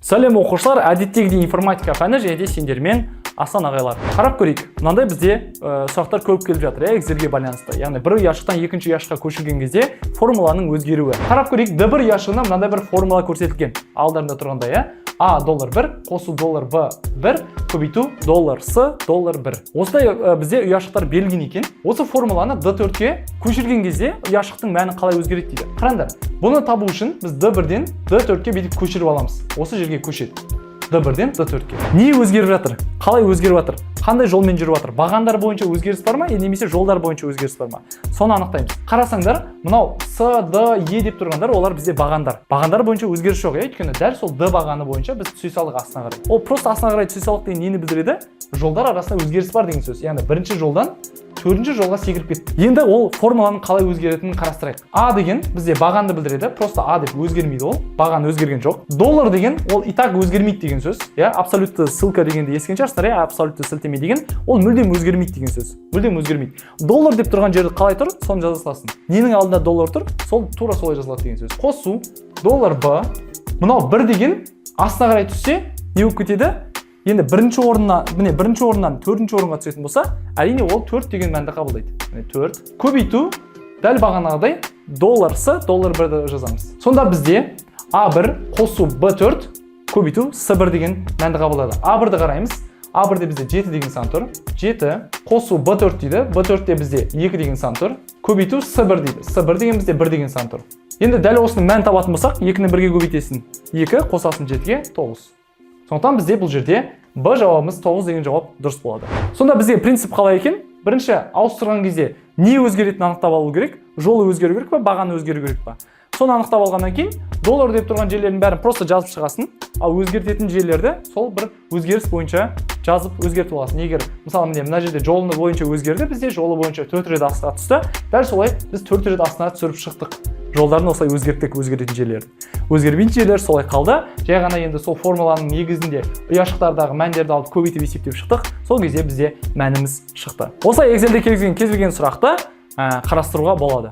Сәлем оқушылар, әдеттегідей информатика пәні және де сендермен Асан ағайлар. Қарап көрейік. Мынандай бізде сұрақтар көп келіп жатыр, Excelге байланысты. Яғни бір ұяшықтан екінші ұяшыққа көшірген кезде формуланың өзгеруі. Қарап көрейік, D1 ұяшығына мынандай бір формула көрсетілген. Алдарында тұрғанда, А $1, қосу $B1, көбейту $С $1. Осылай бізде ұяшықтар берілген екен. Осы формуланы D4-ке көшірген кезде ұяшықтың мәні қалай өзгереді дейді. Қараңдар, бұны табу үшін біз D1-ден D4-ке бүйтіп көшіріп аламыз. Осы жерге көшеді. D1-ден D4-ке. Не өзгеріп жатыр? Қалай өзгеріп жатыр? Қандай жолмен жүріп жатыр? Бағандар бойынша өзгеріс бар ма, немесе жолдар бойынша өзгеріс бар ма? Соны анықтаймыз. Қарасаңдар, мынау С, Д, Е деп тұрғандар, олар бізде бағандар. Бағандар бойынша өзгеріс жоқ, өйткені дәл сол Д бағаны бойынша біз түсе салдық астына қарай. Ол просто астына қарай түсе салдық деген нені білдіреді? Жолдар арасында өзгеріс бар деген сөз. Яғни бірінші жолдан төртінші жолға секіріп кетті. Енді ол формуланың қалай өзгеретінін қарастырайық. А деген бізде бағанды білдіреді. Просто А деп өзгермейді ол. Бағаны өзгерген жоқ. Доллар деген ол и так өзгермейді деген сөз. Абсолютті ссылка дегенді естіген шығарсыздар, абсолютті сілтеме деген ол мүлдем өзгермейді деген сөз. Мүлдем өзгермейді. Доллар деп тұрған жерде қалай тұр? Соны жаза саласың. Ненің алдында доллар тұр? Сол тура солай жазылады деген сөз. Қосу доллар Б. Мынау 1 деген астына қарай түссе, не болып кетеді? Енді бірінші орыннан төртінші орынға түсетін болса, әрине ол 4 деген мәнді қабылдайды. 4. Көбейту дәл бағанағыдай $С $1-ді жазамыз. Сонда бізде А1 қосу Б4 көбейту С1 деген мәнді қабылдады. А1-ді қараймыз. А1-де бізде 7 деген сан тұр. 7 қосу Б4 дейді. Б4-те бізде 2 деген сан тұр. Көбейту С1 дейді. С1 деген бізде 1 деген сан тұр. Енді дәл осының мәнін табатын болсақ, 2-ні 1-ге көбейтесің. 2 қосасын 7-ге 9. Сондықтан бізде бұл жерде Б жауабымыз 9 деген жауап дұрыс болады. Сонда бізде принцип қалай екен? Бірінші ауыстырған кезде не өзгеретінін анықтап алу керек? Жолы өзгеру керек па, бағаны өзгеру керек па? Соны анықтап алғаннан кейін доллар деп тұрған жерлердің бәрін просто жазып шығасың, ал өзгертетін жерлерді сол бір өзгеріс бойынша жазып өзгертіп аласың. Егер мысалы мына жерде жолы бойынша өзгерді, бізде жолы бойынша 4 рет астына түсті. Дәл солай біз 4 рет астына түсіріп шықтық. Жолдарын осылай өзгерттік өзгеретін жерлерді. Өзгермейтін жерлер солай қалды. Жай ғана енді сол формуланың негізінде ұяшықтардағы мәндерді алып көбейтіп есептеп шықтық. Сол кезде бізде мәніміз шықты. Осылай Excelде кез келген сұрақты қарастыруға болады.